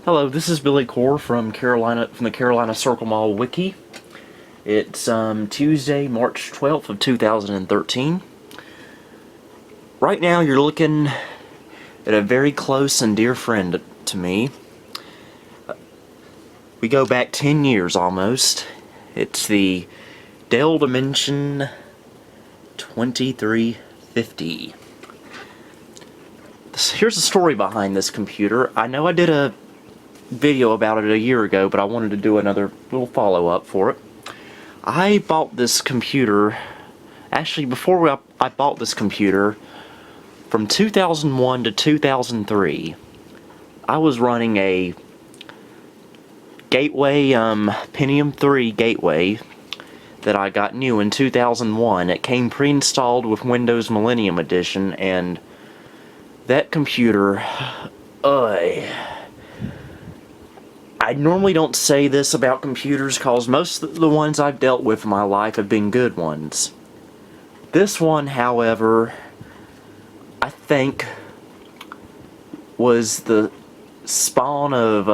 Hello, this is Billy Core from the Carolina Circle Mall Wiki. It's Tuesday, March 12th of 2013. Right now you're looking at a very close and dear friend to me. We go back 10 years almost. It's the Dell Dimension 2350. Here's the story behind this computer. I know I did a video about it a year ago, but I wanted to do another little follow-up for it. I bought this computer, actually before I bought this computer, from 2001 to 2003, I was running a Gateway, Pentium 3 Gateway that I got new in 2001. It came pre-installed with Windows Millennium Edition, and that computer, I normally don't say this about computers because most of the ones I've dealt with in my life have been good ones. This one, however, I think was the spawn of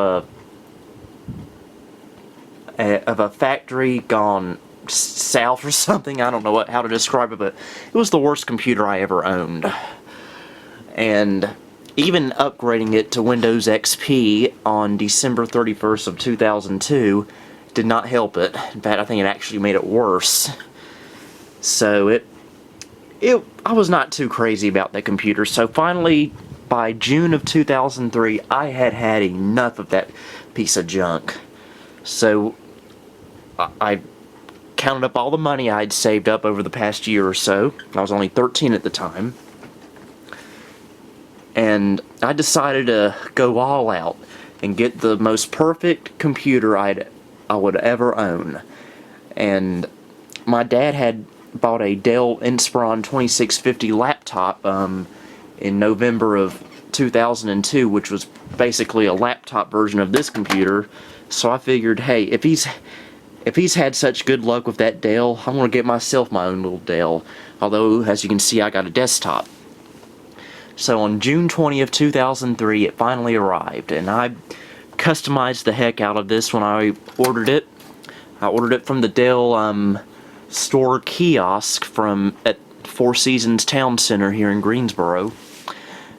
a factory gone south or something. I don't know how to describe it, but it was the worst computer I ever owned. And even upgrading it to Windows XP on December 31st of 2002 did not help it. In fact, I think it actually made it worse. So I was not too crazy about that computer. So finally, by June of 2003, I had enough of that piece of junk. So I counted up all the money I had saved up over the past year or so. I was only 13 at the time. And I decided to go all out and get the most perfect computer I would ever own. And my dad had bought a Dell Inspiron 2650 laptop in November of 2002, which was basically a laptop version of this computer. So I figured, hey, if he's had such good luck with that Dell, I'm going to get myself my own little Dell. Although, as you can see, I got a desktop. So on June 20th, 2003, it finally arrived, and I customized the heck out of this when I ordered it. I ordered it from the Dell store kiosk at Four Seasons Town Center here in Greensboro,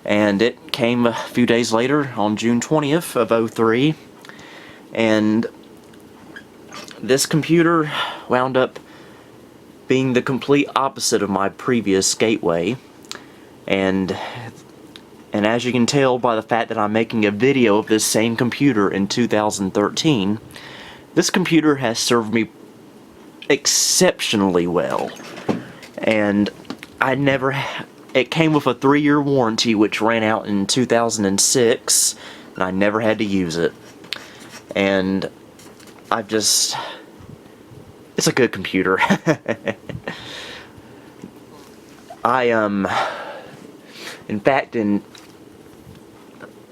and it came a few days later on June 20th of 03, and this computer wound up being the complete opposite of my previous Gateway. And as you can tell by the fact that I'm making a video of this same computer in 2013, this computer has served me exceptionally well. And it came with a 3-year warranty which ran out in 2006, and I never had to use it. And it's a good computer. In fact, in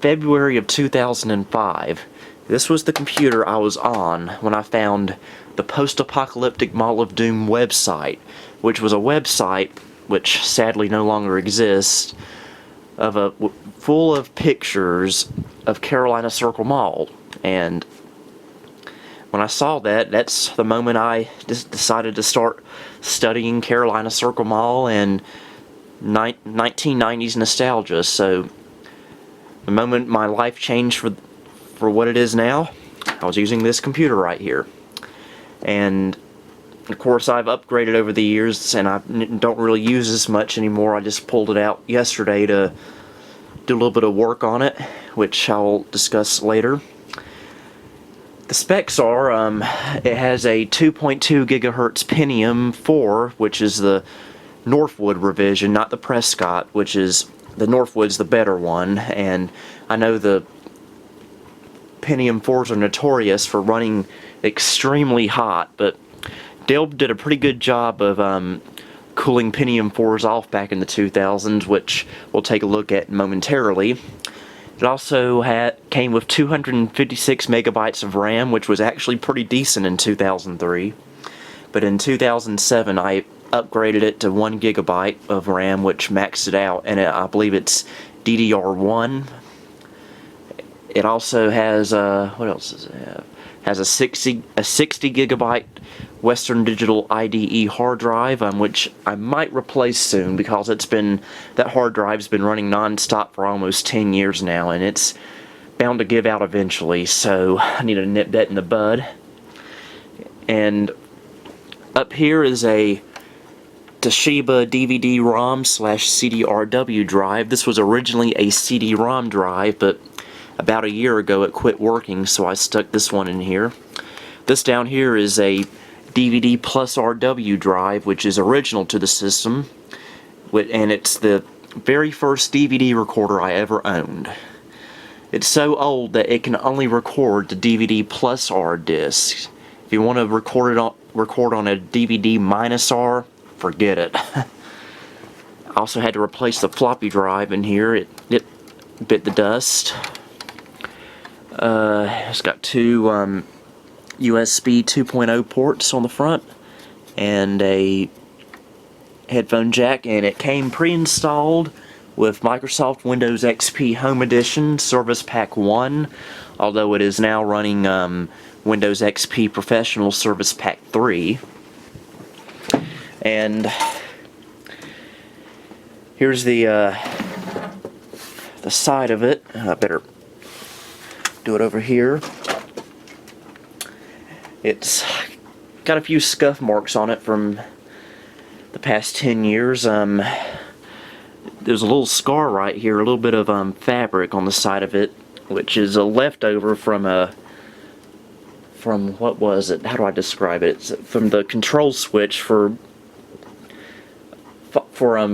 February of 2005, this was the computer I was on when I found the Post-Apocalyptic Mall of Doom website, which was a website which sadly no longer exists, full of pictures of Carolina Circle Mall. And when I saw that, that's the moment I just decided to start studying Carolina Circle Mall and 1990s nostalgia. So the moment my life changed for what it is now, I was using this computer right here. And of course I've upgraded over the years, and I don't really use this much anymore. I just pulled it out yesterday to do a little bit of work on it, which I'll discuss later. The specs are, it has a 2.2 gigahertz Pentium 4, which is the Northwood revision, not the Prescott, which is the Northwood's the better one. And I know the Pentium 4s are notorious for running extremely hot, but Dell did a pretty good job of cooling Pentium 4s off back in the 2000s, which we'll take a look at momentarily. It also came with 256 megabytes of RAM, which was actually pretty decent in 2003. But in 2007, I upgraded it to 1 gigabyte of RAM, which maxed it out, and I believe it's DDR1. It also has what else does it have? Has a 60 gigabyte Western Digital IDE hard drive, which I might replace soon because that hard drive's been running non-stop for almost 10 years now, and it's bound to give out eventually, so I need to nip that in the bud. And up here is a Toshiba DVD-ROM / CDRW drive. This was originally a CD-ROM drive, but about a year ago it quit working, so I stuck this one in here. This down here is a DVD plus RW drive, which is original to the system, and it's the very first DVD recorder I ever owned. It's so old that it can only record the DVD plus R discs. If you want to record on a DVD minus R, forget it. I also had to replace the floppy drive in here. It bit the dust. It's got two USB 2.0 ports on the front and a headphone jack, and it came pre-installed with Microsoft Windows XP Home Edition Service Pack 1, although it is now running Windows XP Professional Service Pack 3. And here's the side of it. I better do it over here. It's got a few scuff marks on it from the past 10 years. There's a little scar right here, a little bit of fabric on the side of it, which is a leftover from what was it? How do I describe it? It's from the control switch for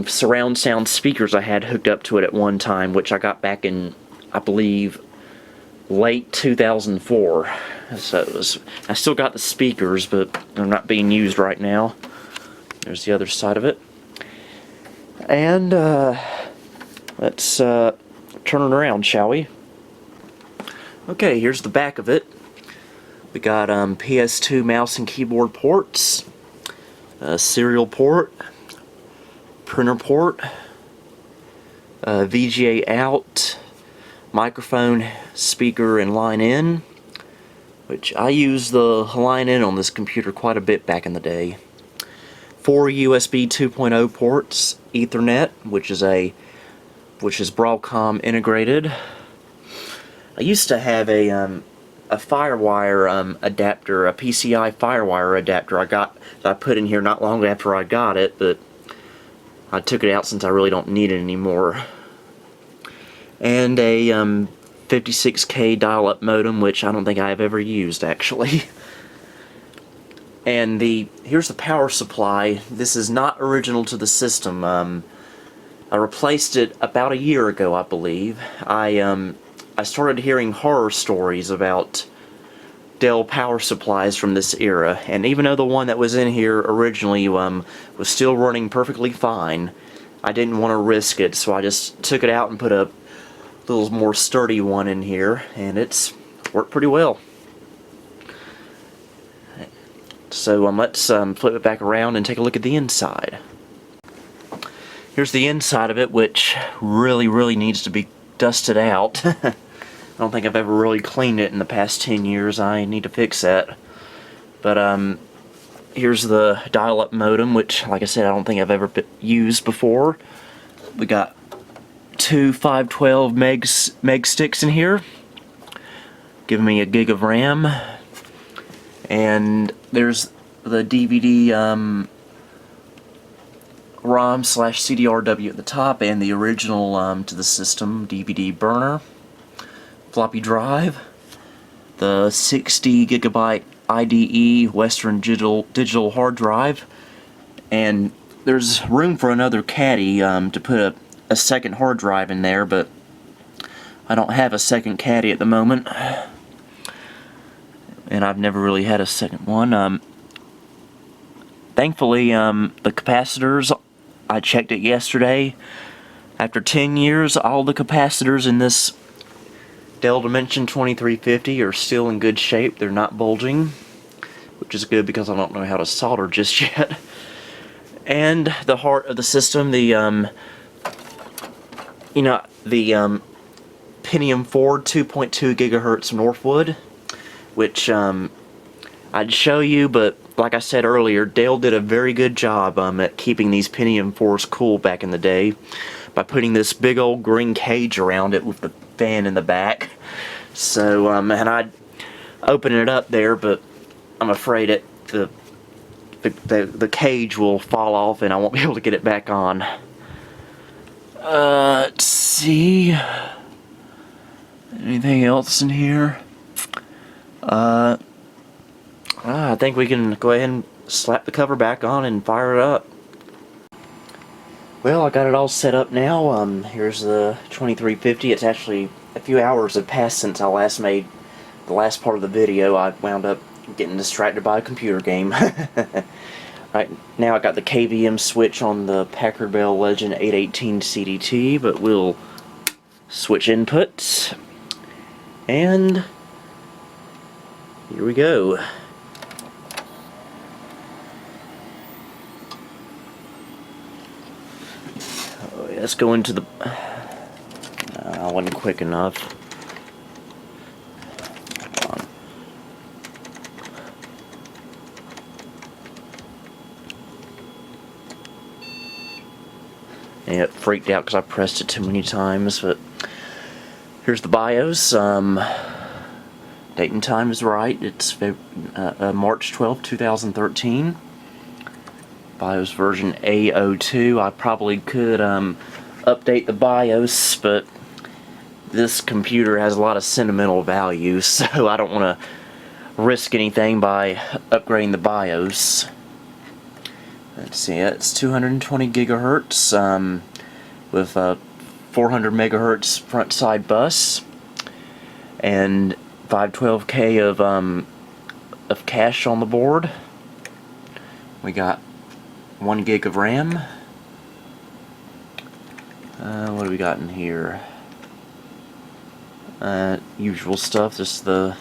surround sound speakers I had hooked up to it at one time, which I got back in, I believe, late 2004. So I still got the speakers, but they're not being used right now. There's the other side of it. And let's turn it around, shall we? Okay, here's the back of it. We got PS2 mouse and keyboard ports, serial port, printer port, VGA out, microphone, speaker, and line in, which I used the line in on this computer quite a bit back in the day. 4 USB 2.0 ports, Ethernet, which is Broadcom integrated. I used to have a FireWire adapter, a PCI FireWire adapter that I put in here not long after I got it, but I took it out since I really don't need it anymore. And a 56K dial-up modem, which I don't think I've ever used actually. And here's the power supply. This is not original to the system. I replaced it about a year ago, I believe. I started hearing horror stories about Dell power supplies from this era, and even though the one that was in here originally was still running perfectly fine, I didn't want to risk it, so I just took it out and put a little more sturdy one in here, and it's worked pretty well. So let's flip it back around and take a look at the inside. Here's the inside of it, which really needs to be dusted out. I don't think I've ever really cleaned it in the past 10 years. I need to fix that. But here's the dial-up modem, which, like I said, I don't think I've ever used before. We got two 512 meg sticks in here, giving me a gig of RAM. And there's the DVD ROM / CDRW at the top, and the original to the system DVD burner, floppy drive, the 60 gigabyte IDE Western digital hard drive, and there's room for another caddy to put a second hard drive in there, but I don't have a second caddy at the moment, and I've never really had a second one. Thankfully, the capacitors, I checked it yesterday. After 10 years, all the capacitors in this Dell Dimension 2350 are still in good shape. They're not bulging, which is good because I don't know how to solder just yet. And the heart of the system, the Pentium 4 2.2 gigahertz Northwood, which I'd show you, but like I said earlier, Dell did a very good job at keeping these Pentium 4s cool back in the day by putting this big old green cage around it with the fan in the back. So, and I'd open it up there, but I'm afraid the cage will fall off and I won't be able to get it back on. Let's see. Anything else in here? I think we can go ahead and slap the cover back on and fire it up. Well, I got it all set up now. Here's the 2350. It's actually a few hours have passed since I last made the last part of the video. I wound up getting distracted by a computer game. Right now I got the KVM switch on the Packard Bell Legend 818 CDT, but we'll switch inputs. And here we go. Oh, yeah, let's go into the... I wasn't quick enough. And it freaked out because I pressed it too many times, but here's the BIOS. Date and time is right. It's March 12, 2013. BIOS version A02. I probably could update the BIOS, but this computer has a lot of sentimental value, so I don't want to risk anything by upgrading the BIOS. Let's see, it's 220 gigahertz with a 400 megahertz front side bus and 512K of cache on the board. We got 1 gig of RAM. What do we got in here? Usual stuff. Just the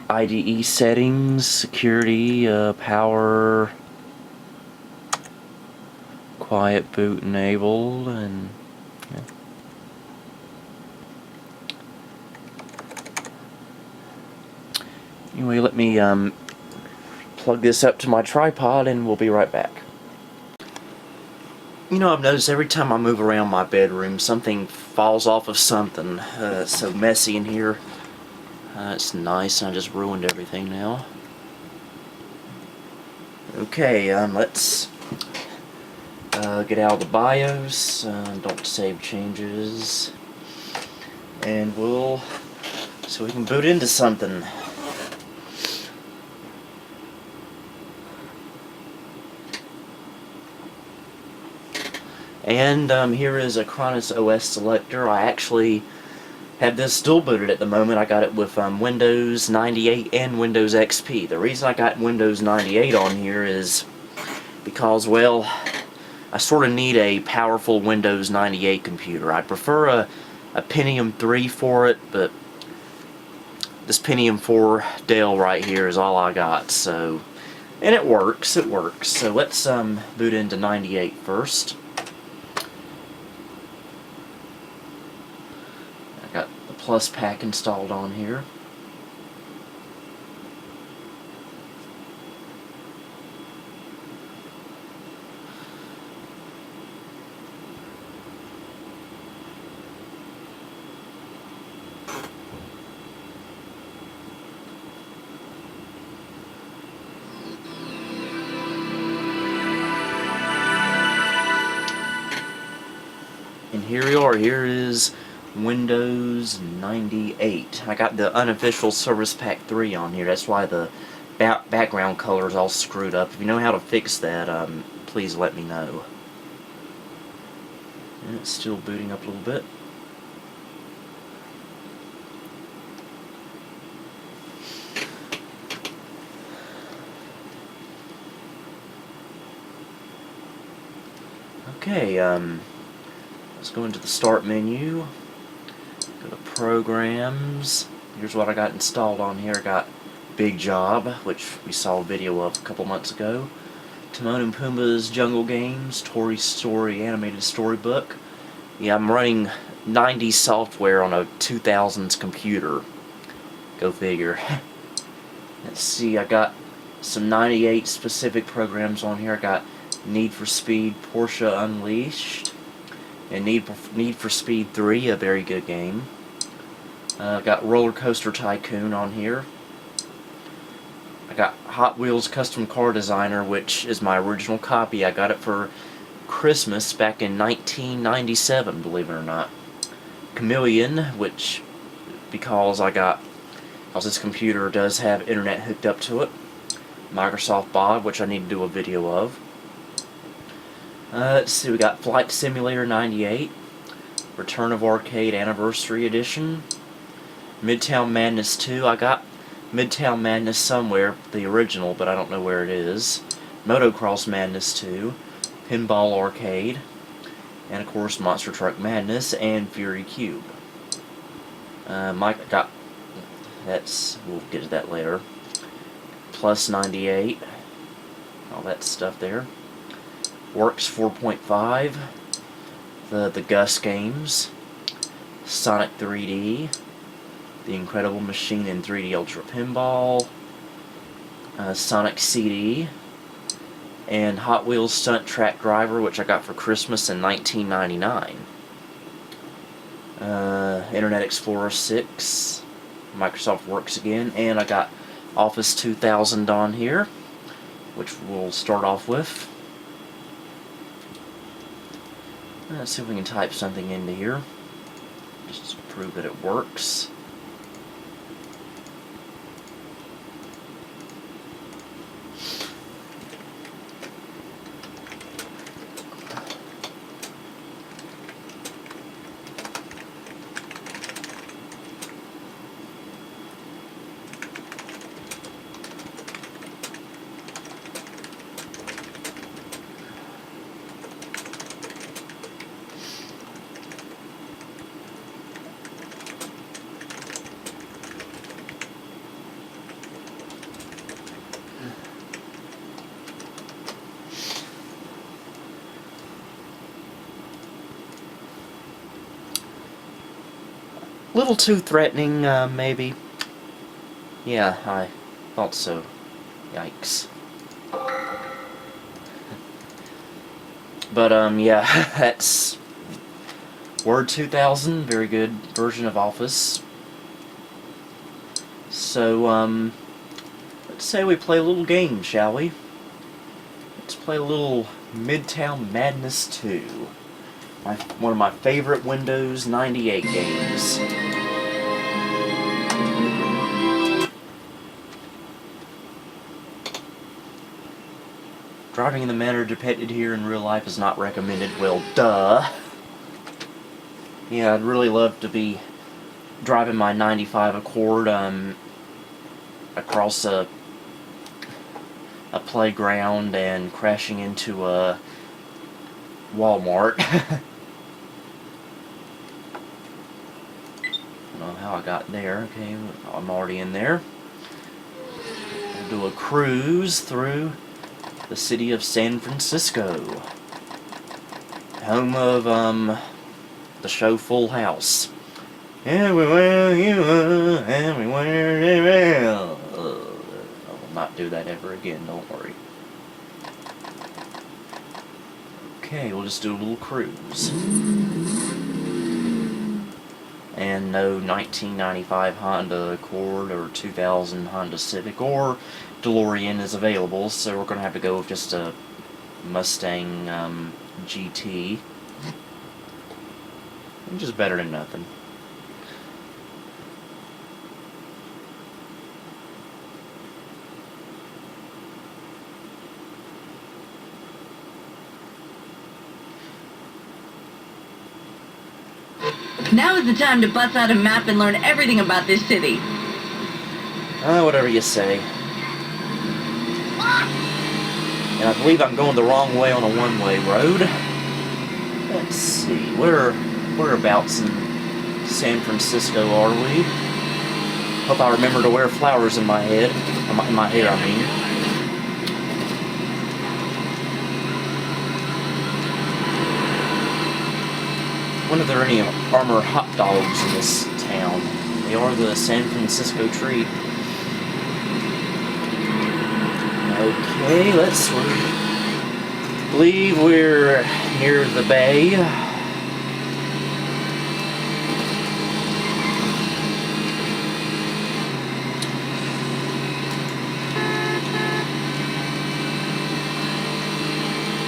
IDE settings, security, power, quiet boot enabled, and yeah. Anyway, let me plug this up to my tripod and we'll be right back. You know, I've noticed every time I move around my bedroom something falls off of something. It's so messy in here. It's nice, and I just ruined everything now. Okay, let's get out of the BIOS, don't save changes, and so we can boot into something. And here is a Cronus OS selector. I actually have this dual booted at the moment. I got it with Windows 98 and Windows XP. The reason I got Windows 98 on here is because, well, I sort of need a powerful Windows 98 computer. I prefer a Pentium 3 for it, but this Pentium 4 Dell right here is all I got. So, and it works. So let's boot into 98 first. I got the Plus Pack installed on here. And here we are. Here is Windows 98. I got the unofficial Service Pack 3 on here. That's why the background color is all screwed up. If you know how to fix that, please let me know. And it's still booting up a little bit. Okay, let's go into the Start menu, go to Programs. Here's what I got installed on here. I got Big Job, which we saw a video of a couple months ago, Timon and Pumbaa's Jungle Games, Toy Story animated storybook. Yeah, I'm running 90s software on a 2000s computer. Go figure. Let's see, I got some 98 specific programs on here. I got Need for Speed Porsche Unleashed and Need for Speed 3, a very good game. I got Roller Coaster Tycoon on here. I got Hot Wheels Custom Car Designer, which is my original copy. I got it for Christmas back in 1997, believe it or not. Chameleon, which, because this computer does have internet hooked up to it. Microsoft Bod, which I need to do a video of. Let's see, we got Flight Simulator 98, Return of Arcade Anniversary Edition, Midtown Madness 2. I got Midtown Madness somewhere, the original, but I don't know where it is. Motocross Madness 2, Pinball Arcade, and of course Monster Truck Madness and Fury Cube. We'll get to that later. Plus 98, all that stuff there. Works 4.5, the Gus games, Sonic 3D, The Incredible Machine in 3D Ultra Pinball, Sonic CD, and Hot Wheels Stunt Track Driver, which I got for Christmas in 1999. Internet Explorer 6, Microsoft Works again, and I got Office 2000 on here, which we'll start off with. Let's see if we can type something into here, just to prove that it works. Little too threatening, maybe. Yeah, I thought so. Yikes. But, yeah, that's Word 2000, very good version of Office. So, let's say we play a little game, shall we? Let's play a little Midtown Madness 2. One of my favorite Windows 98 games. Driving in the manner depicted here in real life is not recommended. Well, duh. Yeah, I'd really love to be driving my 95 Accord across a playground and crashing into a Walmart. I don't know how I got there. Okay, I'm already in there. I'll do a cruise through the city of San Francisco, home of the show Full House. Everywhere you are, everywhere you are. I will not do that ever again, don't worry. Okay, we'll just do a little cruise. And no 1995 Honda Accord or 2000 Honda Civic or DeLorean is available, so we're going to have to go with just a Mustang GT. Which is better than nothing. Now is the time to bust out a map and learn everything about this city. Whatever you say. And I believe I'm going the wrong way on a one-way road. Let's see, whereabouts in San Francisco are we? Hope I remember to wear flowers in my head. In my hair, I mean. wonder if there are any Armour hot dogs in this town. They are the San Francisco treat. Okay, believe we're near the bay.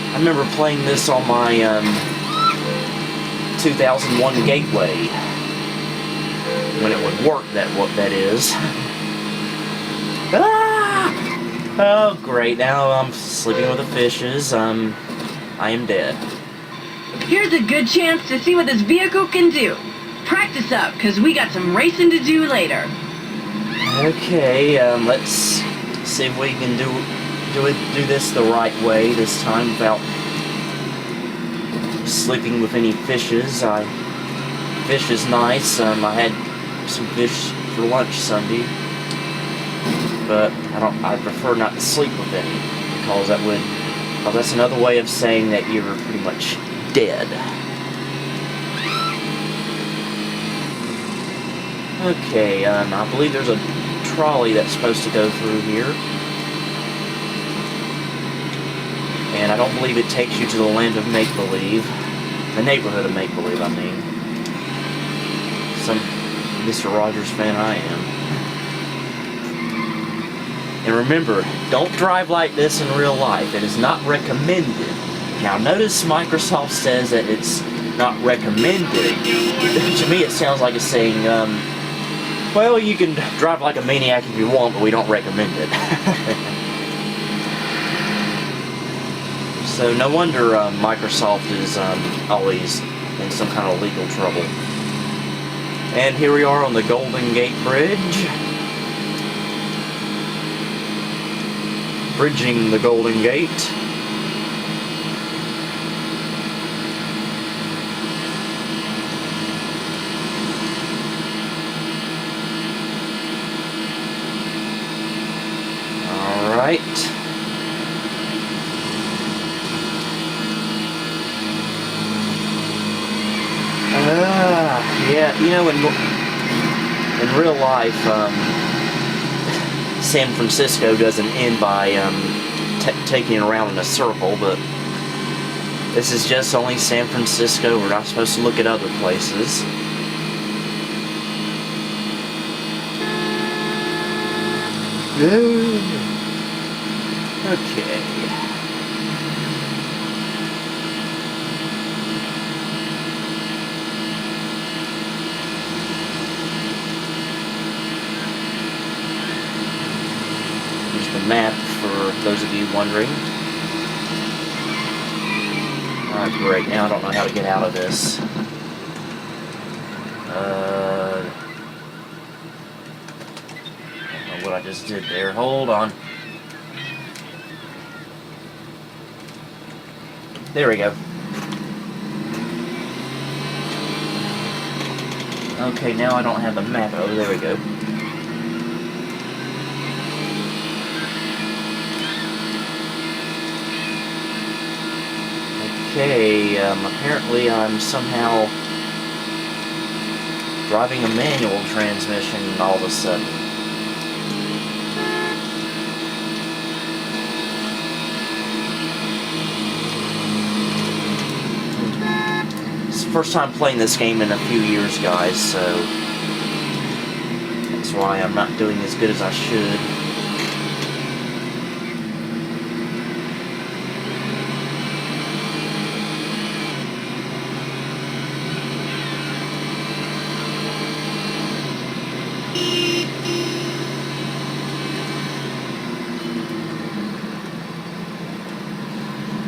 I remember playing this on my 2001 Gateway when it would work. That is. Ah! Oh great! Now I'm sleeping with the fishes. I am dead. Here's a good chance to see what this vehicle can do. Practice up, cause we got some racing to do later. Okay, let's see if we can do this the right way this time without sleeping with any fishes. Fish is nice. I had some fish for lunch Sunday, but I prefer not to sleep with any because that's another way of saying that you're pretty much dead. Okay, I believe there's a trolley that's supposed to go through here. And I don't believe it takes you to the land of make-believe. The neighborhood of make-believe, I mean. Some Mr. Rogers fan I am. And remember, don't drive like this in real life. It is not recommended. Now notice Microsoft says that it's not recommended. To me it sounds like it's saying, well, you can drive like a maniac if you want, but we don't recommend it. So no wonder Microsoft is always in some kind of legal trouble. And here we are on the Golden Gate Bridge. Bridging the Golden Gate. All right. Yeah, you know, in real life, San Francisco doesn't end by taking it around in a circle, but this is just only San Francisco. We're not supposed to look at other places. Okay. Map for those of you wondering. Great, now I don't know how to get out of this. I don't know what I just did there. Hold on. There we go. Okay, now I don't have the map. Oh, there we go. Okay, apparently I'm somehow driving a manual transmission all of a sudden. It's the first time playing this game in a few years, guys, so that's why I'm not doing as good as I should.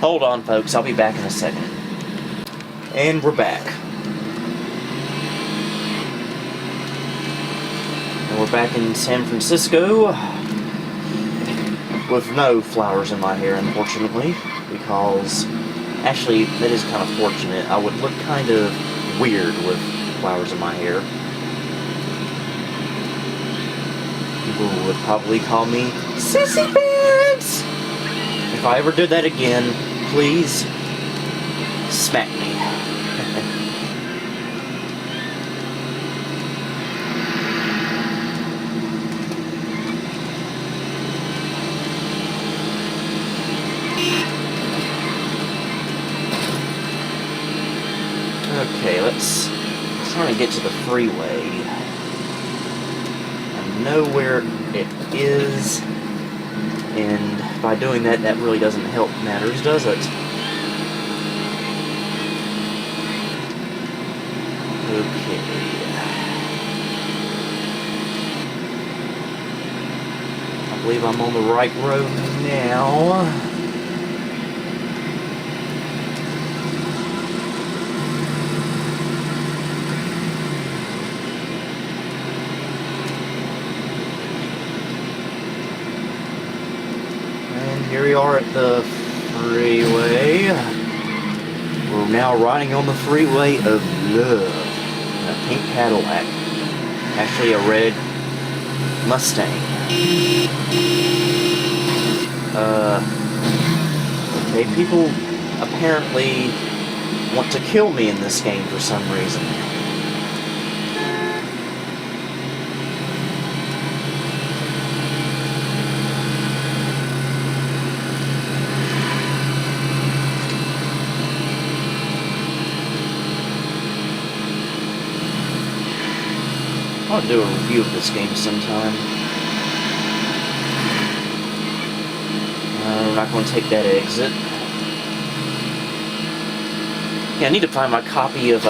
Hold on, folks. I'll be back in a second. And we're back. And we're back in San Francisco with no flowers in my hair, unfortunately, because actually, that is kind of fortunate. I would look kind of weird with flowers in my hair. People would probably call me Sissy Pants! If I ever did that again, please smack me. get to the freeway. I know where it is, and by doing that, that really doesn't help matters, does it? Okay. I believe I'm on the right road now. Here we are at the freeway. We're now riding on the freeway of love. In a pink Cadillac. Actually a red Mustang. Okay, people apparently want to kill me in this game for some reason. I'll do a review of this game sometime. We're not going to take that exit. Yeah, I need to find my copy of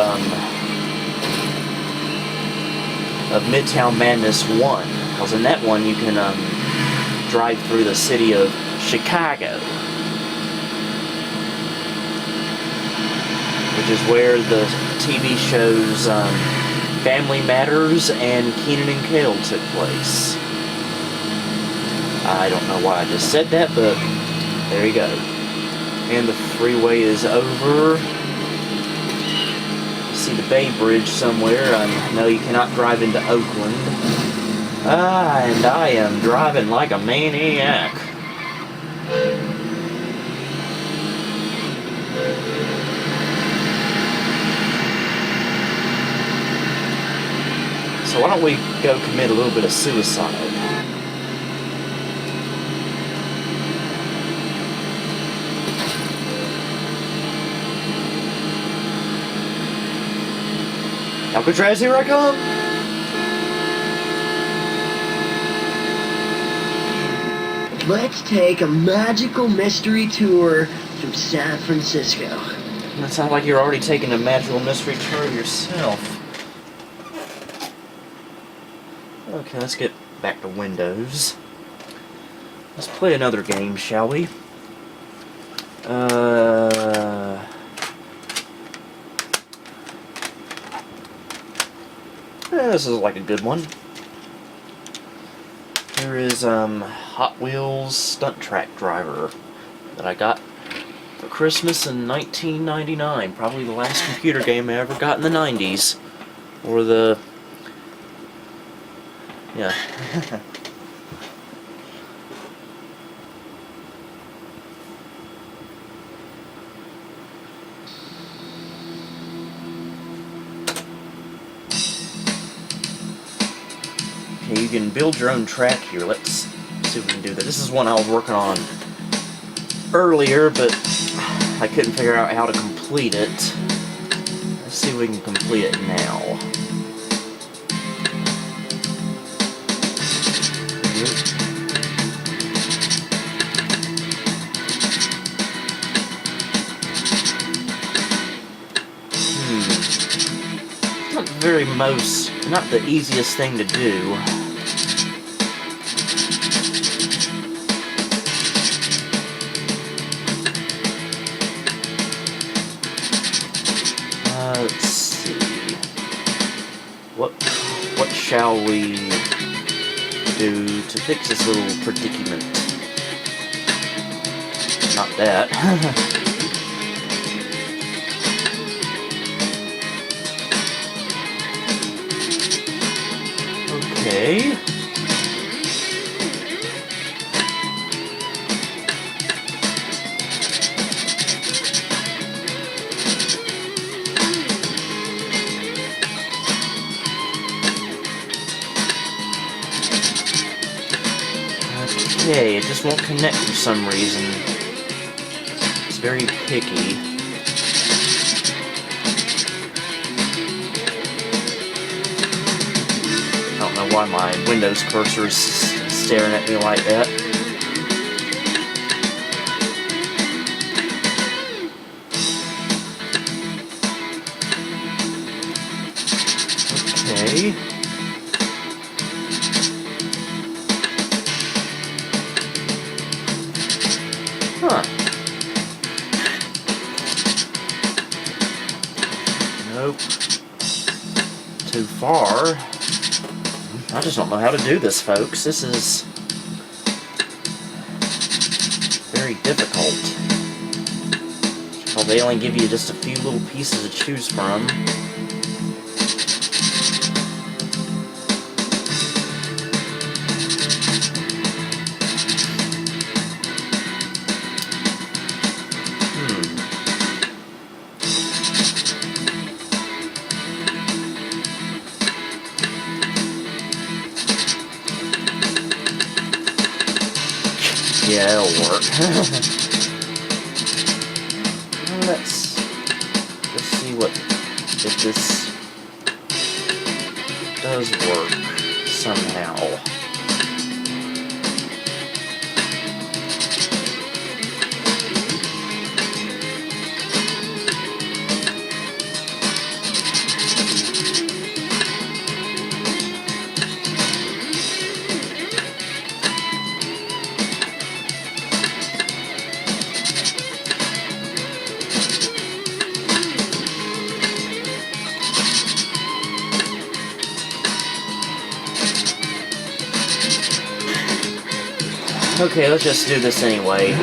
Midtown Madness 1. Because in that one you can drive through the city of Chicago. Which is where the TV shows Family Matters and Kenan and Kel took place. I don't know why I just said that, but there you go. And the freeway is over. See the Bay Bridge somewhere. No, you cannot drive into Oakland. And I am driving like a maniac. So why don't we go commit a little bit of suicide? Alcatraz, here I come! Let's take a magical mystery tour through San Francisco. That sounds like you're already taking a magical mystery tour yourself. Okay, let's get back to Windows. Let's play another game, shall we? This is like a good one. Here is Hot Wheels Stunt Track Driver that I got for Christmas in 1999. Probably the last computer game I ever got in the 90s. Or the... yeah. Okay, you can build your own track here. Let's see if we can do that. This is one I was working on earlier, but I couldn't figure out how to complete it. Let's see if we can complete it now. Not the easiest thing to do. Let's see. What shall we do to fix this little predicament? Not that. Okay. Okay, it just won't connect for some reason. It's very picky. why my Windows cursor is staring at me like that. Okay. Huh. Nope. Too far. I just don't know how to do this, folks. This is very difficult. Well, they only give you just a few little pieces to choose from. Yeah, it'll work. Let's see if this does work somehow. Okay, let's just do this anyway.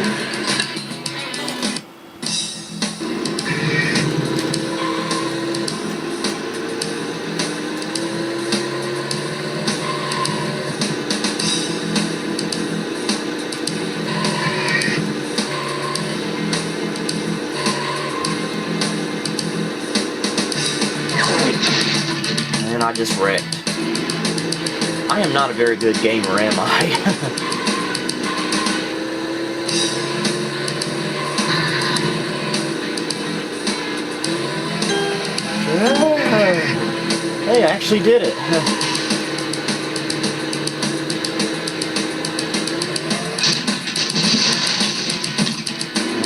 And I just wrecked. I am not a very good gamer, am I? Hey, I actually did it.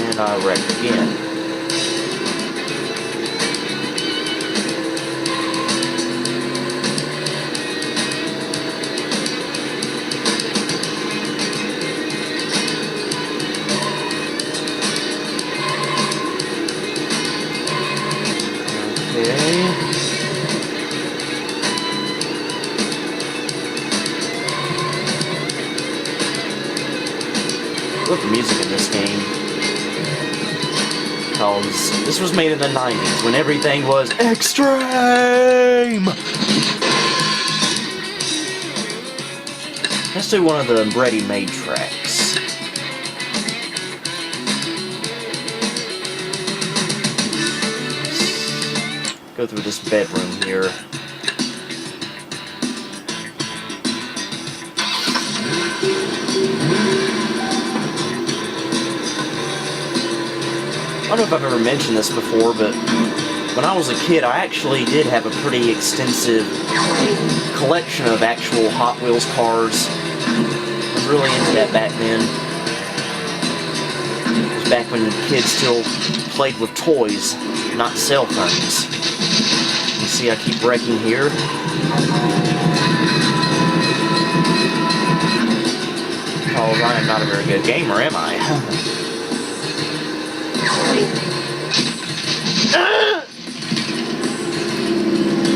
And I wrecked again. I love the music in this game, because this was made in the 90s when everything was extreme! Let's do one of the ready-made tracks. Let's go through this bedroom here. I don't know if I've ever mentioned this before, but when I was a kid, I actually did have a pretty extensive collection of actual Hot Wheels cars. I was really into that back then. It was back when kids still played with toys, not cell phones. You see, I keep wrecking here. Because I am not a very good gamer, am I?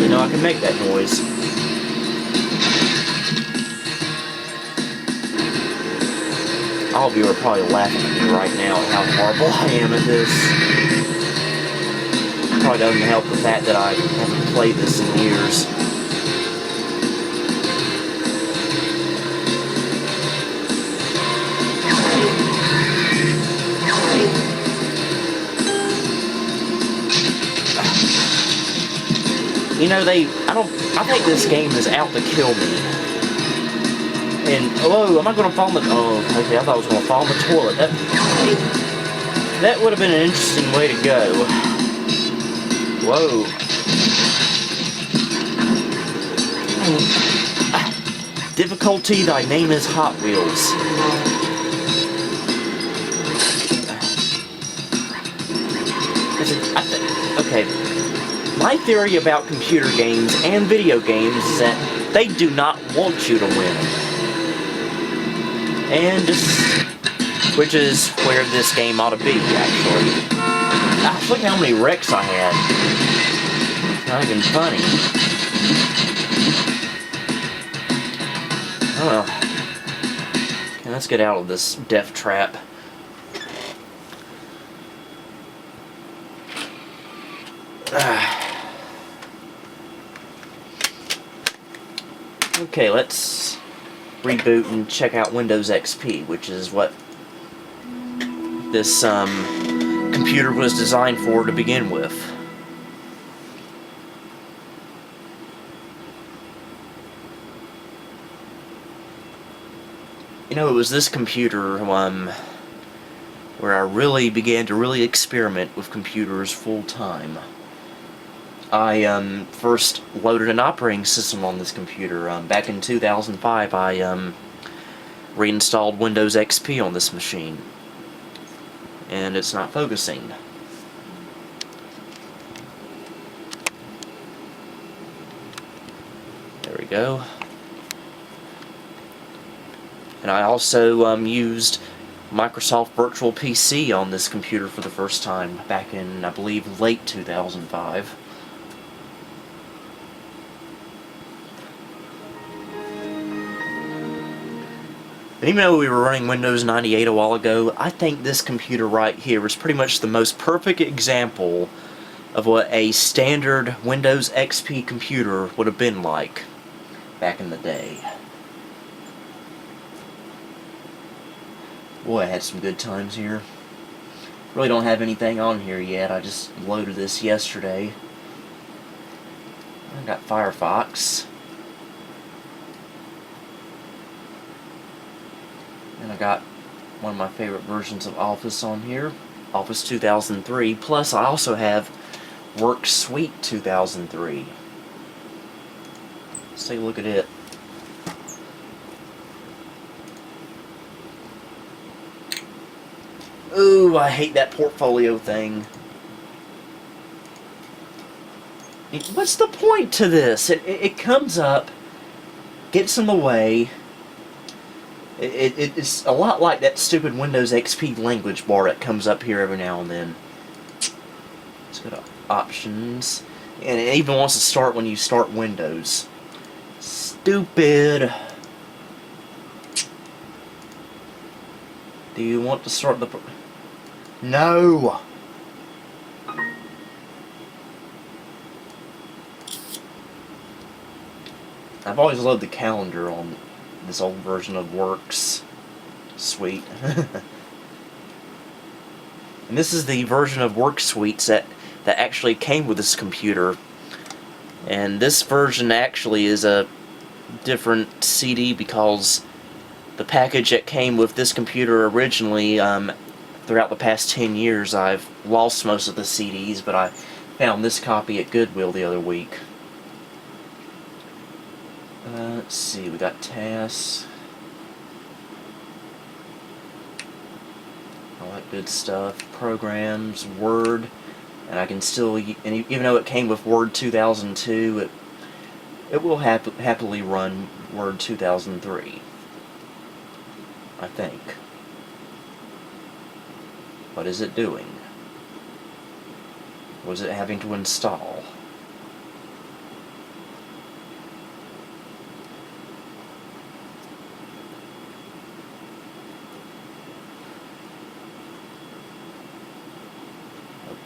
You know, I can make that noise. All of you are probably laughing at me right now at how horrible I am at this. Probably doesn't help the fact that I haven't played this in years. You know, I think this game is out to kill me. And, whoa, am I going to fall in the, oh, okay, I thought I was going to fall in the toilet. That would have been an interesting way to go. Whoa. Difficulty, thy name is Hot Wheels. Okay, my theory about computer games and video games is that they do not want you to win. And which is where this game ought to be, actually. Gosh, look how many wrecks I had. It's not even funny. Oh. Okay, let's get out of this death trap. Okay, let's reboot and check out Windows XP, which is what this computer was designed for to begin with. You know, it was this computer where I really began to really experiment with computers full time. I first loaded an operating system on this computer. Back in 2005, I reinstalled Windows XP on this machine. And it's not focusing. There we go. And I also used Microsoft Virtual PC on this computer for the first time back in, I believe, late 2005. And even though we were running Windows 98 a while ago, I think this computer right here is pretty much the most perfect example of what a standard Windows XP computer would have been like back in the day. Boy, I had some good times here. Really don't have anything on here yet. I just loaded this yesterday. I got Firefox. And I got one of my favorite versions of Office on here, Office 2003, plus I also have Work Suite 2003. Let's take a look at it. Ooh, I hate that portfolio thing. What's the point to this? It comes up, gets in the way. It's a lot like that stupid Windows XP language bar that comes up here every now and then. Let's go to options. And it even wants to start when you start Windows. Stupid. Do you want to start the... No! I've always loved the calendar on this old version of Works Suite. And this is the version of Work Suites that actually came with this computer. And this version actually is a different CD because the package that came with this computer originally, throughout the past 10 years, I've lost most of the CDs, but I found this copy at Goodwill the other week. Let's see, we got tasks. All that good stuff. Programs, Word, and I can still, and even though it came with Word 2002, it will happily run Word 2003. I think. What is it doing? What is it having to install?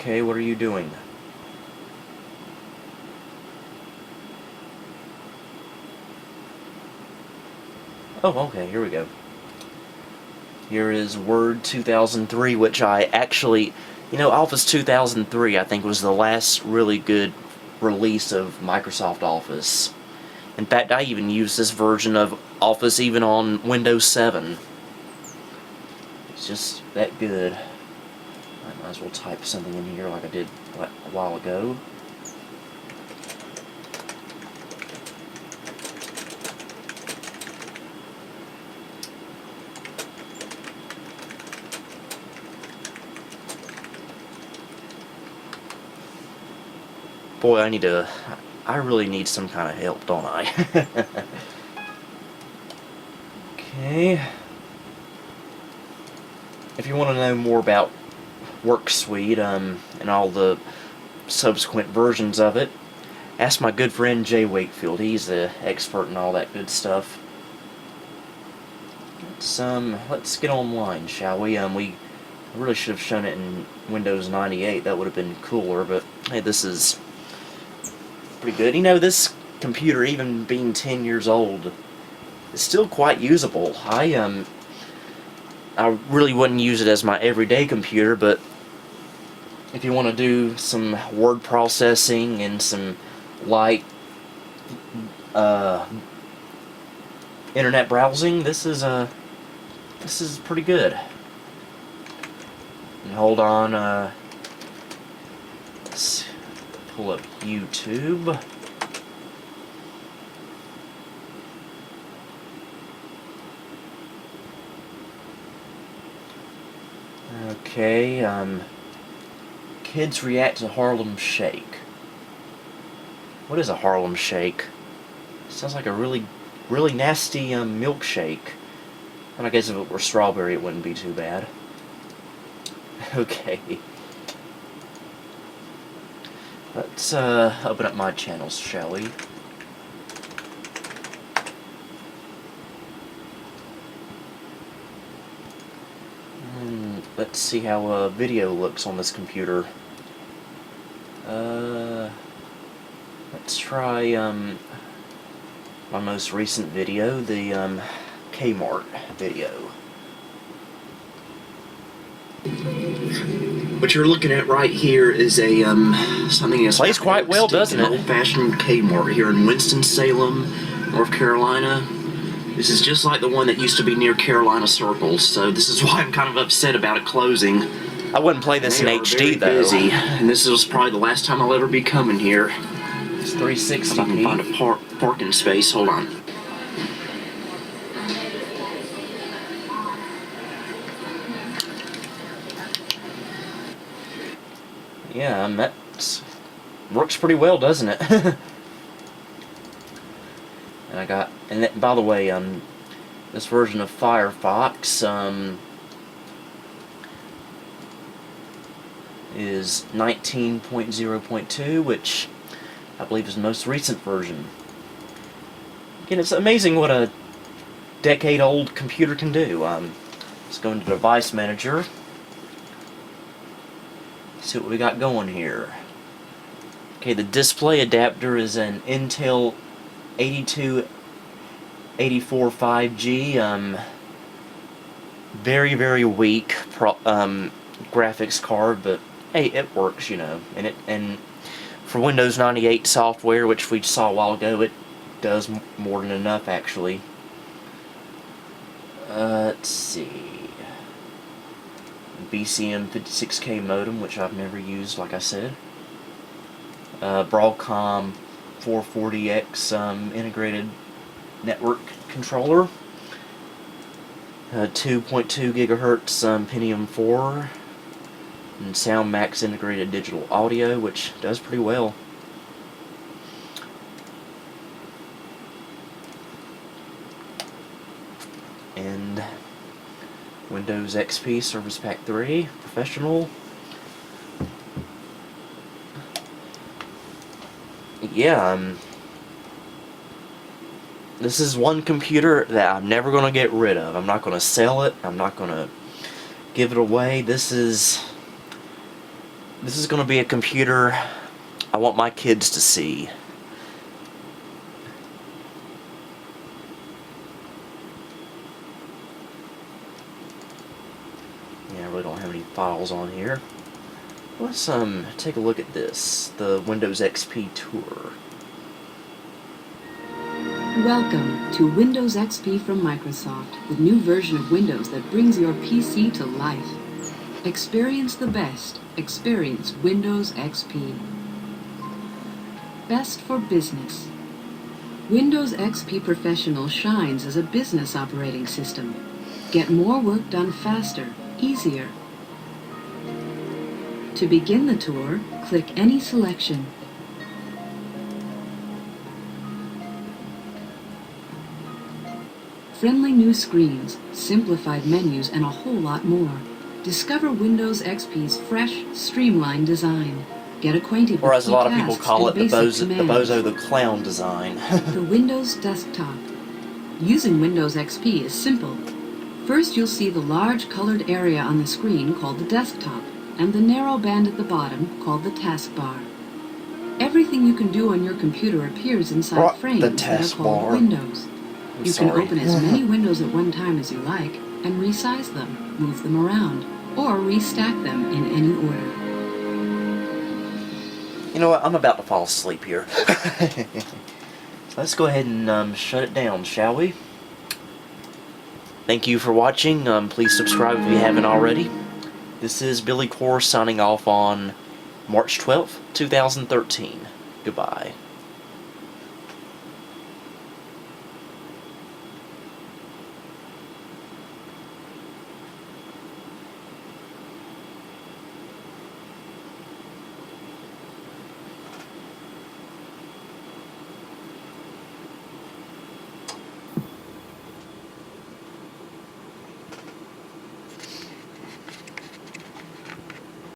Okay, what are you doing? Oh, okay, here we go. Here is Word 2003, which I actually, you know, Office 2003 I think was the last really good release of Microsoft Office. In fact, I even used this version of Office even on Windows 7. It's just that good. I might as well type something in here like I did a while ago. Boy, I really need some kind of help, don't I? Okay. If you want to know more about WorkSuite and all the subsequent versions of it, ask my good friend Jay Wakefield. He's the expert in all that good stuff. Let's get online, shall we? We really should have shown it in Windows 98. That would have been cooler, but hey, this is pretty good. You know, this computer, even being 10 years old, is still quite usable. I really wouldn't use it as my everyday computer, but if you want to do some word processing and some light internet browsing, this is pretty good. And hold on, let's pull up YouTube. Okay, kids react to Harlem Shake. What is a Harlem Shake? Sounds like a really nasty milkshake. And I guess if it were strawberry, it wouldn't be too bad. Okay. Let's open up my channels, shall we? Let's see how video looks on this computer. Let's try my most recent video, the Kmart video. What you're looking at right here is a something that's plays quite well, doesn't it? Old-fashioned Kmart here in Winston-Salem, North Carolina. This is just like the one that used to be near Carolina Circles, so this is why I'm kind of upset about it closing. I wouldn't play this in HD though. Busy, and this is probably the last time I'll ever be coming here. It's 360. If I can find a parking space, hold on. Yeah, that works pretty well, doesn't it? And by the way, this version of Firefox is 19.0.2, which I believe is the most recent version. Again, it's amazing what a decade-old computer can do. Let's go into Device Manager. See what we got going here. Okay, the display adapter is an Intel 8284 5G. Very weak graphics card, but hey, it works, you know. And for Windows 98 software, which we saw a while ago, it does more than enough, actually. Let's see. BCM 56K modem, which I've never used, like I said. Broadcom 440X integrated network controller. 2.2 gigahertz Pentium 4. And SoundMax integrated digital audio, which does pretty well. And Windows XP Service Pack 3 Professional. Yeah, this is one computer that I'm never going to get rid of. I'm not going to sell it. I'm not going to give it away. This is going to be a computer I want my kids to see. Yeah, I really don't have any files on here. Let's take a look at this, the Windows XP tour. Welcome to Windows XP from Microsoft, the new version of Windows that brings your PC to life. Experience the best. Experience Windows XP. Best for business. Windows XP Professional shines as a business operating system. Get more work done faster, easier. To begin the tour, click any selection. friendly new screens, simplified menus, and a whole lot more. Discover Windows XP's fresh, streamlined design. Get acquainted with Or as a key lot of people tasks call and it, the basic commands. Bozo the Clown design. The Windows desktop. Using Windows XP is simple. First, you'll see the large colored area on the screen called the desktop, and the narrow band at the bottom called the taskbar. Everything you can do on your computer appears inside What? frames The that are called taskbar. windows. I'm You sorry. can open as many windows at one time as you like, and resize them, move them around, or restack them in any order. You know what? I'm about to fall asleep here. Let's go ahead and shut it down, shall we? Thank you for watching. Please subscribe if you haven't already. This is Billy Core signing off on March 12th, 2013. Goodbye.